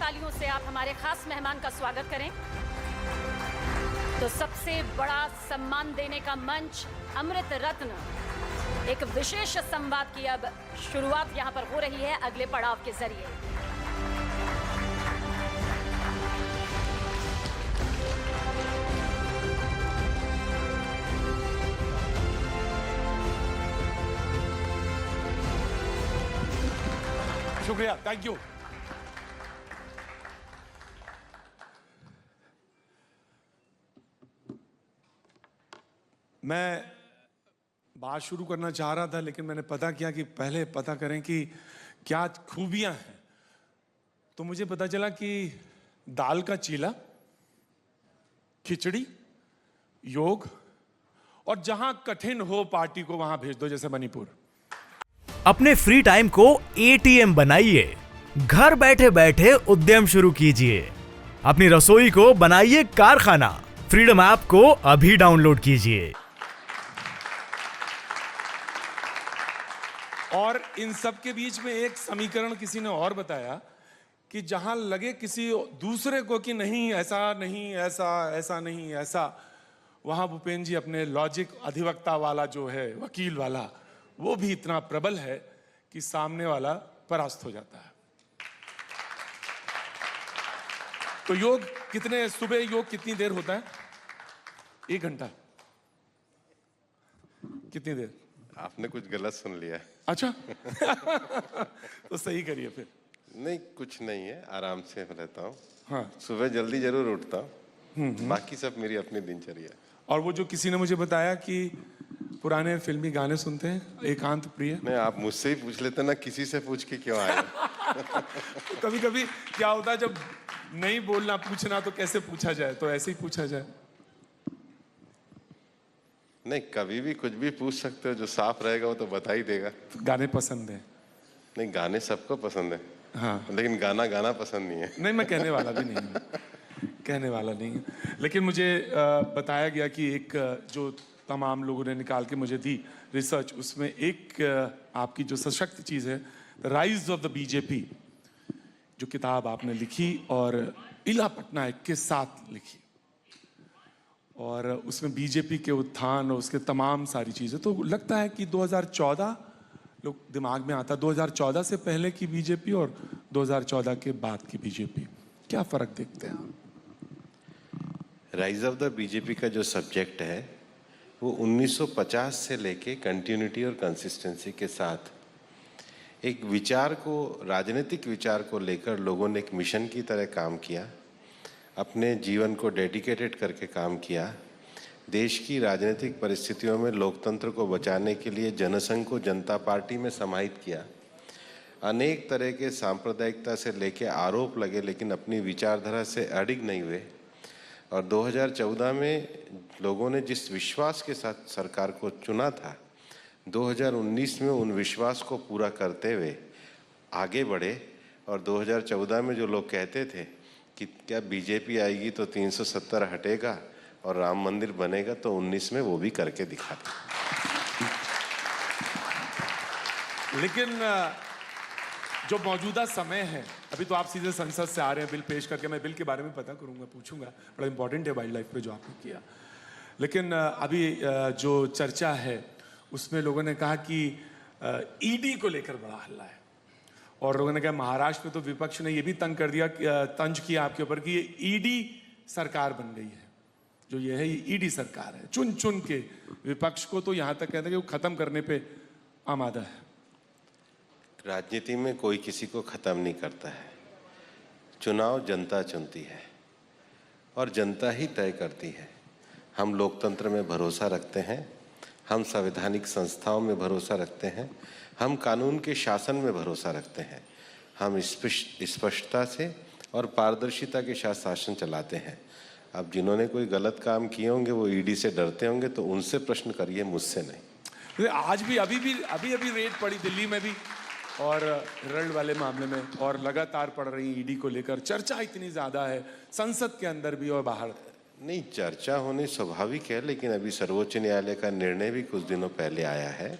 तालियों से आप हमारे खास मेहमान का स्वागत करें। तो सबसे बड़ा सम्मान देने का मंच अमृत रत्न, एक विशेष संवाद की अब शुरुआत यहां पर हो रही है अगले पड़ाव के जरिए। शुक्रिया, थैंक यू। मैं बात शुरू करना चाह रहा था, लेकिन मैंने पता किया कि पहले पता करें कि क्या खूबियां हैं। तो मुझे पता चला कि दाल का चीला, खिचड़ी, योग और जहां कठिन हो पार्टी को वहां भेज दो, जैसे मणिपुर। अपने फ्री टाइम को एटीएम बनाइए, घर बैठे बैठे उद्यम शुरू कीजिए, अपनी रसोई को बनाइए कारखाना। फ्रीडम ऐप को अभी डाउनलोड कीजिए। और इन सब के बीच में एक समीकरण किसी ने और बताया कि जहां लगे किसी दूसरे को कि नहीं ऐसा नहीं, ऐसा ऐसा नहीं ऐसा, वहां भूपेंद्र जी अपने लॉजिक अधिवक्ता वाला जो है, वकील वाला, वो भी इतना प्रबल है कि सामने वाला परास्त हो जाता है। तो योग कितने, सुबह योग कितनी देर होता है? 1 घंटा। कितनी देर? आपने कुछ गलत सुन लिया है। अच्छा। तो सही करिए फिर। नहीं, कुछ नहीं है, आराम से रहता हूँ। हाँ। सुबह जल्दी जरूर उठता हूँ, बाकी सब मेरी अपनी दिनचर्या है। और वो जो किसी ने मुझे बताया कि पुराने फिल्मी गाने सुनते हैं, एकांत प्रिय। नहीं, आप मुझसे ही पूछ लेते ना, किसी से पूछ के क्यों आए? कभी कभी क्या होता है, जब नहीं बोलना पूछना तो कैसे पूछा जाए, तो ऐसे ही पूछा जाए। नहीं, कभी भी कुछ भी पूछ सकते हो, जो साफ रहेगा वो तो बता ही देगा। गाने पसंद है? नहीं, गाने सबको पसंद है। हाँ। लेकिन गाना पसंद नहीं है। नहीं, मैं कहने वाला भी नहीं हूँ, कहने वाला नहीं है। लेकिन मुझे बताया गया कि एक जो तमाम लोगों ने निकाल के मुझे दी रिसर्च, उसमें एक आपकी जो सशक्त चीज़ है, राइज ऑफ द बीजेपी, जो किताब आपने लिखी और इला पटनायक के साथ लिखी, और उसमें बीजेपी के उत्थान और उसके तमाम सारी चीज़ें, तो लगता है कि 2014 लोग दिमाग में आता, 2014 से पहले की बीजेपी और 2014 के बाद की बीजेपी, क्या फ़र्क देखते हैं आप? राइज ऑफ द बीजेपी का जो सब्जेक्ट है वो 1950 से लेके कंटिन्यूटी और कंसिस्टेंसी के साथ एक विचार को, राजनीतिक विचार को लेकर लोगों ने एक मिशन की तरह काम किया, अपने जीवन को डेडिकेटेड करके काम किया। देश की राजनीतिक परिस्थितियों में लोकतंत्र को बचाने के लिए जनसंघ को जनता पार्टी में समाहित किया। अनेक तरह के सांप्रदायिकता से लेके आरोप लगे, लेकिन अपनी विचारधारा से अडिग नहीं हुए। और 2014 में लोगों ने जिस विश्वास के साथ सरकार को चुना था, 2019 में उन विश्वास को पूरा करते हुए आगे बढ़े। और 2014 में जो लोग कहते थे कि क्या बीजेपी आएगी तो 370 हटेगा और राम मंदिर बनेगा, तो 19 में वो भी करके दिखा दिया। लेकिन जो मौजूदा समय है, अभी तो आप सीधे संसद से आ रहे हैं बिल पेश करके, मैं बिल के बारे में पता करूंगा, पूछूंगा, बड़ा इंपॉर्टेंट है वाइल्ड लाइफ पे जो आपने किया। लेकिन अभी जो चर्चा है उसमें लोगों ने कहा कि ईडी को लेकर बड़ा हल्ला है, और लोगों ने कहा महाराष्ट्र में तो विपक्ष ने ये भी तंज कर दिया, तंज किया आपके ऊपर कि ये ईडी सरकार बन गई है। जो ये है, ये ईडी सरकार है, चुन चुन के विपक्ष को तो यहां तक कहते हैं कि वो खत्म करने पे आमादा है। राजनीति में कोई किसी को खत्म नहीं करता है। चुनाव जनता चुनती है और जनता ही तय करती है। हम लोकतंत्र में भरोसा रखते हैं, हम संवैधानिक संस्थाओं में भरोसा रखते हैं, हम कानून के शासन में भरोसा रखते हैं, हम स्पष्टता से और पारदर्शिता के साथ शासन चलाते हैं। अब जिन्होंने कोई गलत काम किए होंगे वो ईडी से डरते होंगे, तो उनसे प्रश्न करिए, मुझसे नहीं। आज भी अभी रेड पड़ी दिल्ली में भी, और रल्ड वाले मामले में, और लगातार पड़ रही ईडी को लेकर चर्चा इतनी ज्यादा है, संसद के अंदर भी और बाहर। नहीं, चर्चा होनी स्वाभाविक है, लेकिन अभी सर्वोच्च न्यायालय का निर्णय भी कुछ दिनों पहले आया है।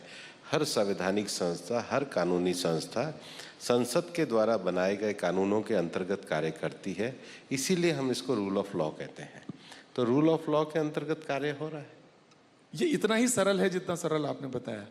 हर संवैधानिक संस्था, हर कानूनी संस्था संसद के द्वारा बनाए गए कानूनों के अंतर्गत कार्य करती है, इसीलिए हम इसको रूल ऑफ लॉ कहते हैं। तो रूल ऑफ लॉ के अंतर्गत कार्य हो रहा है। ये इतना ही सरल है जितना सरल आपने बताया।